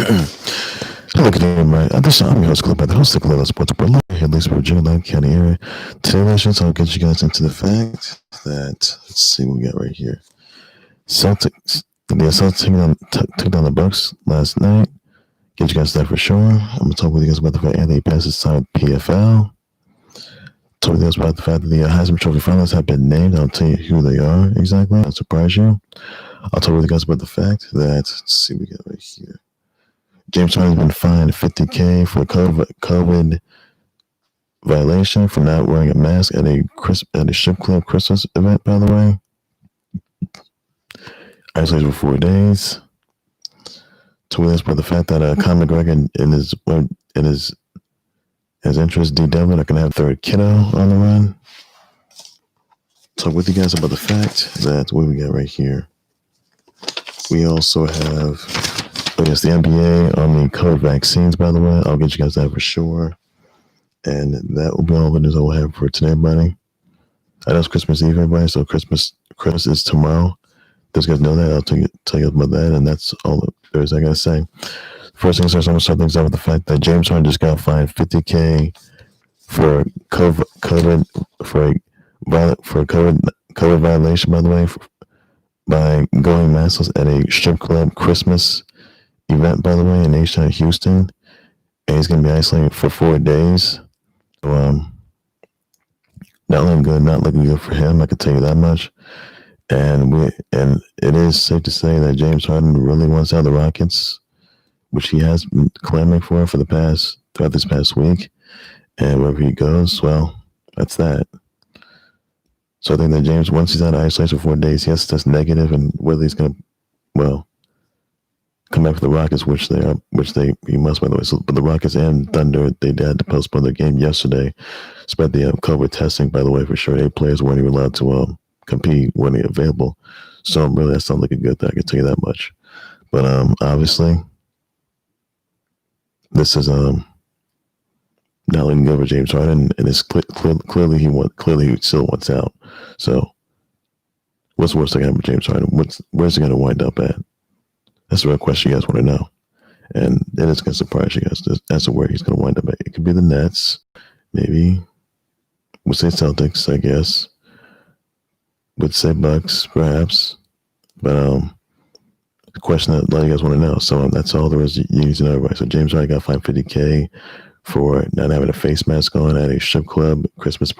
Hello, good evening, right? This I'm your host, Clip, the host of Khalil Sports Report, here at least for Virginia, Lake County area. Today, I'll get you guys into the fact that, let's see what we got right here. Celtics, the Celtics took down the Bucks last night. Get you guys that for sure. I'm going to talk with you guys about the fact Anthony Pettis signed PFL. Talk with you guys about the fact that the Heisman Trophy finalists have been named. I'll tell you who they are exactly. I'll surprise you. I'll talk with you guys about the fact that, let's see what we got right here. James Harden has been fined $50,000 for COVID violation for not wearing a mask at a strip club Christmas event, by the way. Isolated for 4 days. To us about the fact that Conor McGregor and his interest, D. Devlin, are going to have third kiddo on the run. Talk with you guys about the fact that, what we got right here. We also have, the NBA on the COVID vaccines, by the way. I'll get you guys that for sure. And that will be all the news I will have for today, buddy. I know it's Christmas Eve, everybody, so Christmas is tomorrow. Those guys know that. I'll tell you about that, and that's all there is I got to say. First things first, I'm going to start things out with the fact that James Harden just got fined $50,000 for COVID violation, by the way, by going maskless at a strip club Christmas event, by the way, in Nation, Houston, and he's going to be isolated for 4 days. So, not looking good for him. I can tell you that much. And it is safe to say that James Harden really wants out of the Rockets, which he has been clamoring for throughout this past week. And wherever he goes, well, that's that. So I think that James, once he's out of isolation for 4 days, he has to test negative, and whether he's going to, come back for the Rockets, he must, by the way. So, but the Rockets and Thunder, they had to postpone their game yesterday. Despite the COVID testing, by the way, for sure. 8 players weren't even allowed to compete, weren't available. So really, that's not looking good. I can tell you that much. But obviously, this is not looking good for James Harden, and it's clearly he still wants out. So, what's the worst thing happen with James Harden? Where's he going to wind up at? That's the real question you guys want to know. And it is going to surprise you guys as to where he's going to wind up at. It could be the Nets, maybe. We'll say Celtics, I guess. Would say Bucks, perhaps. But the question that a lot of you guys want to know. So that's all there is you need to know, everybody. So James Harden got fined $50,000 for not having a face mask on at a strip club Christmas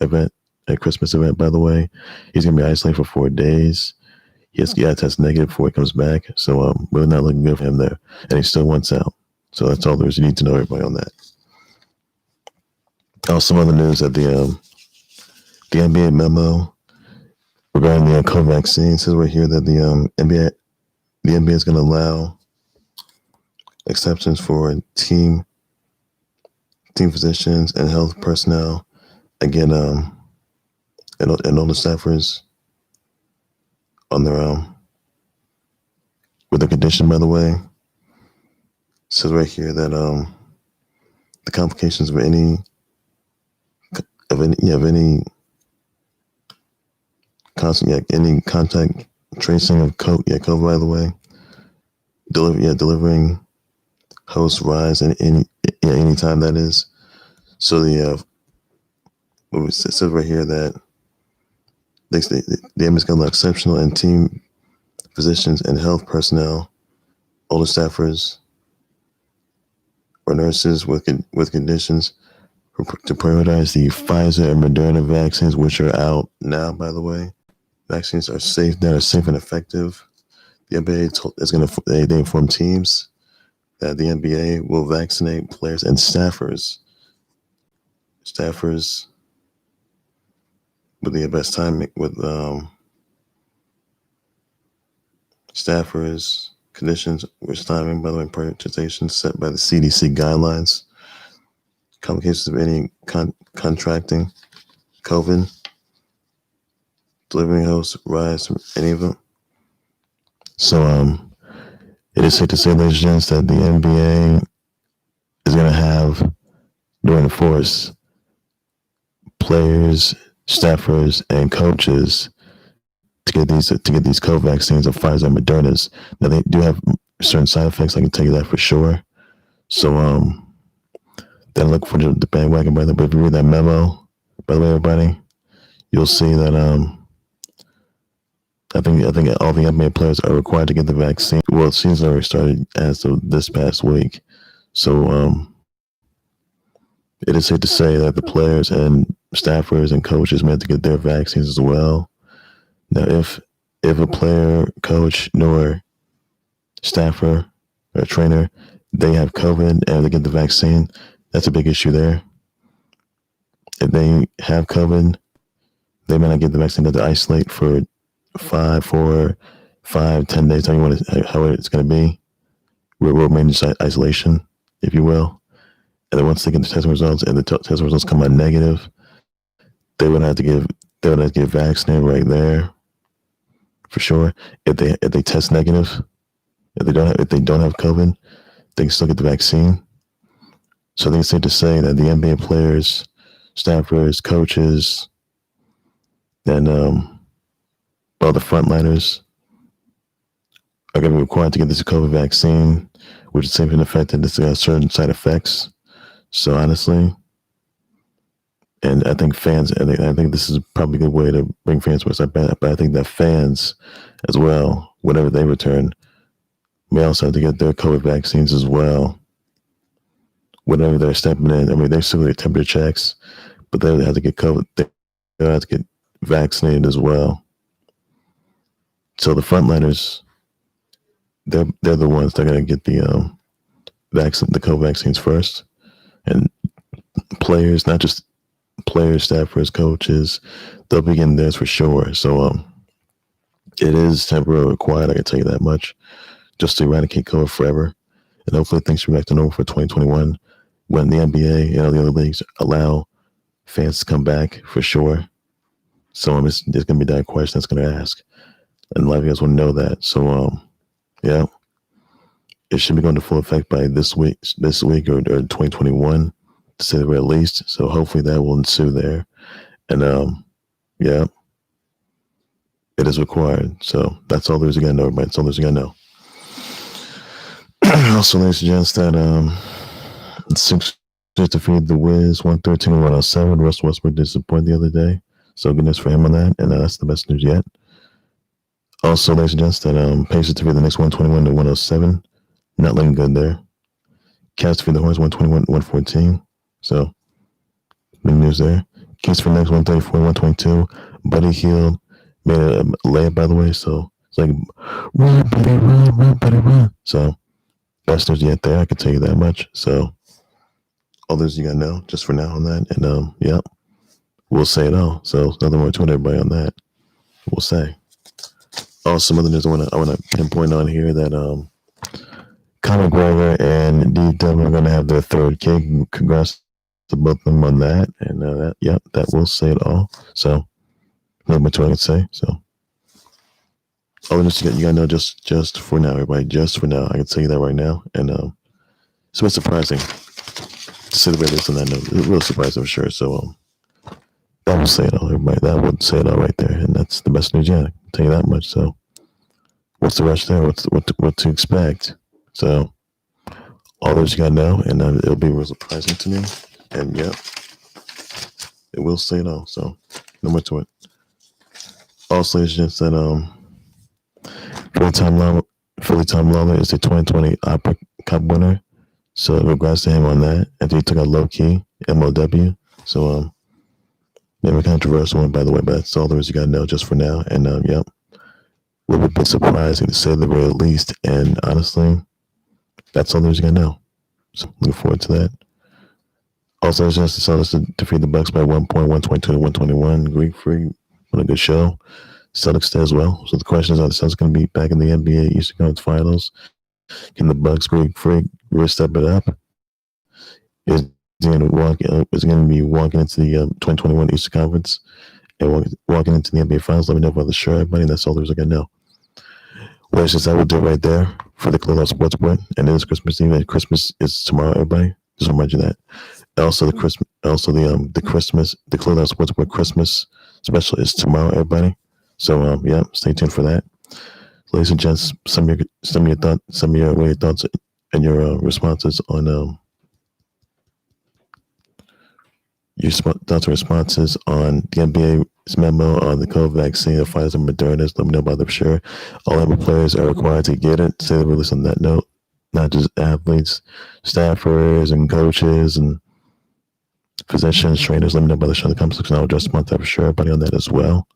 event, by the way. He's going to be isolated for 4 days. He has to test negative before he comes back. So really not looking good for him there. And he still wants out. So that's all there is you need to know, everybody, on that. Also, some other news that the NBA memo regarding the COVID vaccine says right here that the NBA is going to allow exceptions for team physicians and health personnel. Again, and all the staffers on their with the condition, by the way. It says right here that the complications of any contact tracing of COVID, by the way, delivering host rise any time that is. So it says right here that the M is going to allow exceptional and team physicians and health personnel, older staffers, or nurses with conditions to prioritize the Pfizer and Moderna vaccines, which are out now, by the way. Vaccines are safe and effective. The NBA they inform teams that the NBA will vaccinate players and staffers with the best timing, with staffers, conditions, which timing, by the way, prioritization set by the CDC guidelines. Complications of any contracting COVID, delivering hosts rise from any of them. So it is safe to say, ladies and gents, that the NBA is going to have during the force players, staffers, and coaches to get these COVID vaccines of Pfizer and Moderna's. Now they do have certain side effects. I can tell you that for sure. So then look for the bandwagon, brother. But if you read that memo, by the way, everybody, you'll see that I think all the NBA players are required to get the vaccine. Well, the season already started as of this past week, so it is safe to say that the players and staffers and coaches may have to get their vaccines as well. Now, if a player, coach, nor staffer or trainer, they have COVID and they get the vaccine, that's a big issue there. If they have COVID, they may not get the vaccine. They have to isolate for 5, 4, 5, 10 days, how it's going to be. We'll remain in isolation, if you will. And then once they get the testing results and the testing results come out negative, they would have to get vaccinated right there, for sure. If they test negative, if they don't have COVID, they can still get the vaccine. So I think it's safe to say that the NBA players, staffers, coaches, and all the frontliners are going to be required to get this COVID vaccine, which is safe and effective. It's got certain side effects. So honestly, and I think fans, I think this is probably a good way to bring fans to us. But I think that fans as well, whenever they return, may also have to get their COVID vaccines as well. Whenever they're stepping in, I mean, they still get temperature checks, but they have to get COVID. They have to get vaccinated as well. So the frontliners, they're the ones that are going to get the COVID vaccines first, and players, not just players, staffers, coaches, they'll be getting theirs for sure. So it is temporarily required. I can tell you that much, just to eradicate COVID forever, and hopefully things will be back to normal for 2021 when the NBA and all the other leagues allow fans to come back for sure. So there's going to be that question that's going to ask. And a lot of you guys want to know that. So, yeah, it should be going to full effect by this week or 2021, to say the very least. So hopefully that will ensue there. And, yeah, it is required. So that's all there's to know, everybody. That's all there's to know. Also, they suggest that the Sixers defeated the Wiz 113-107. Russell Westbrook disappointed the other day. So good news for him on that. And that's the best news yet. Also, they suggest that Pacers defeated the Knicks 121-107. Not looking good there. Cavs defeated the Hornets 121-114. So, big news there. Kings for Knicks 134-122. Buddy Hield made a layup, by the way. So, it's like, run, buddy, run, buddy, run. So, best news yet there. I can tell you that much. So, all those you got to know just for now on that. And, yeah, we'll say it all. So, nothing more to it, everybody, on that. We'll say. Also, some other news I want to pinpoint on here that Conor McGregor and D-Dub are going to have their third kid. Congrats to both of them on that. And that will say it all. So, not much I can say. So, all the news you got to know just for now, everybody. Just for now. I can tell you that right now. And it's been surprising to say the very least on that note. It's real surprising, for sure. So, that will say it all, everybody. That would say it all right there. And that's the best news yet. I can tell you that much. So, what's the rush there? What to expect? So, all those you got to know. And it'll be real surprising to me. And, yeah, it will say it all. So, no more to it. Also, it's just that Philly Tom Lawler is the 2020 Opera Cup winner. So, congrats to him on that. After he took a low-key MOW. So, maybe a controversial one, by the way, but that's all there is you got to know just for now. And, yep, a little bit surprising to say the very least. And honestly, that's all there is you got to know. So, looking forward to that. Also, it's just the Celtics to defeat the Bucks by 1 point, 122-121. Greek Freak, what a good show. Celtics did as well. So, the question is, are the Celtics going to be back in the NBA Eastern Conference Finals? Can the Bucks, Greek Freak, really step it up? Is going to be walking into the 2021 Eastern Conference and walking into the NBA Finals? Let me know about the show, everybody. That's all there's I know. Well, it's just I will do it right there for the Khalil Sportsbook, and it is Christmas Eve, and Christmas is tomorrow, everybody. Just remind you that. Also, the Khalil Sportsbook Christmas special is tomorrow, everybody. So yeah, stay tuned for that. ladies and gents, some of your thoughts and your responses on your thoughts and responses on the NBA's memo on the COVID vaccine, the Pfizer and Moderna. Let me know about them. Sure, all NBA players are required to get it. Say the release on that note. Not just athletes, staffers, and coaches, and physicians, trainers. Let me know about the show in the comment section. I'll just respond to that for sure. Everybody on that as well.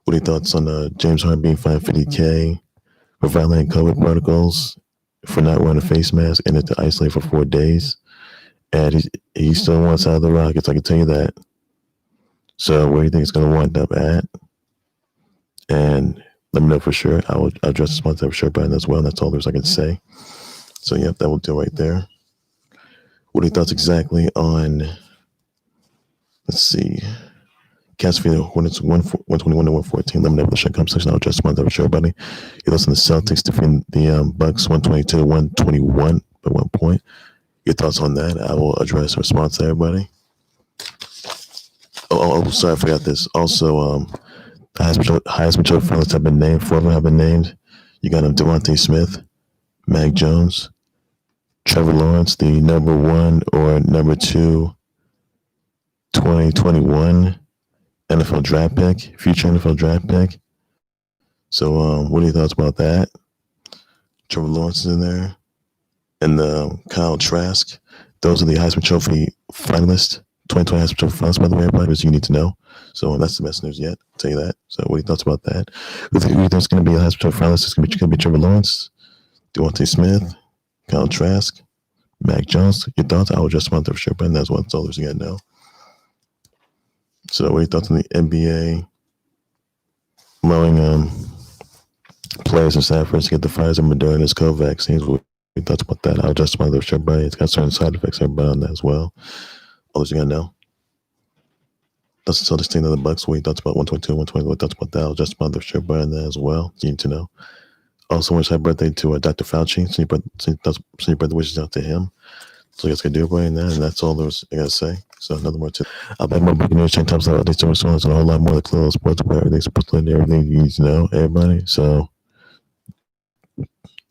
What are your thoughts on James Harden being fined $50K for violating COVID protocols for not wearing a face mask and to isolate for 4 days? And he still wants out of the Rockets, I can tell you that. So where do you think it's going to wind up at? And let me know for sure. I'll address this month for sure, Brian, as well. And that's all there's I can say. So, yep, that will do right there. What are your thoughts exactly on, let's see, Cats Field Hornets 121 to 114. Let me know the show comment section. I'll address this month for sure, buddy. You listen to Celtics defeating the Bucks 122 to 121 by 1 point. Your thoughts on that? I will address a response to everybody. Oh, sorry, I forgot this. Also, the Heisman Trophy finalists have been named. 4 of them have been named. You got Devonta Smith, Mack Jones, Trevor Lawrence, the number 1 or number 2 2021 NFL draft pick, future NFL draft pick. So, what are your thoughts about that? Trevor Lawrence is in there. And Kyle Trask. Those are the Heisman Trophy finalists. 2020 Heisman Trophy finalists, by the way, everybody, you need to know. So that's the best news yet. I'll tell you that. So what are your thoughts about that? Who do you think is going to be a Heisman Trophy finalist? It's going to be Trevor Lawrence, Devonta Smith, Kyle Trask, Mack Jones. Your thoughts? I will just want to for sure, but that's what all there's you got to know. So what are your thoughts on the NBA allowing players and staffers to get the Pfizer and Moderna's COVID vaccines? What are your thoughts about that? I'll just want to for sure, everybody. It's got certain side effects, everybody on that as well. All those you got to know. That's the Celtics team of the Bucks. What are your thoughts about 122 120? What thoughts about that? I'll just want to for sure, everybody on that as well. You need to know. Also, wish happy birthday to Dr. Fauci. Send your birthday wishes out to him. So you guys can do everybody in that, and that's all there's I gotta say. So another more tip. I'll back more breaking news, change topics, updates, to response, and a whole lot more. The Khalil sports, where everything's supposed to learn everything you need to know, everybody. So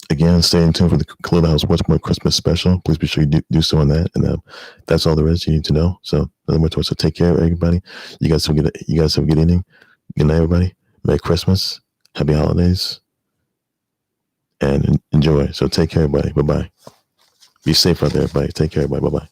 again, stay in tune for the Khalil House What's More Christmas special. Please be sure you do so on that, and that's all there is you need to know. So another more to so take care, everybody. You guys have a good evening. Good night, everybody. Merry Christmas, Happy Holidays, and enjoy. So take care, everybody. Bye bye. Be safe out there, everybody. Take care, everybody. Bye bye.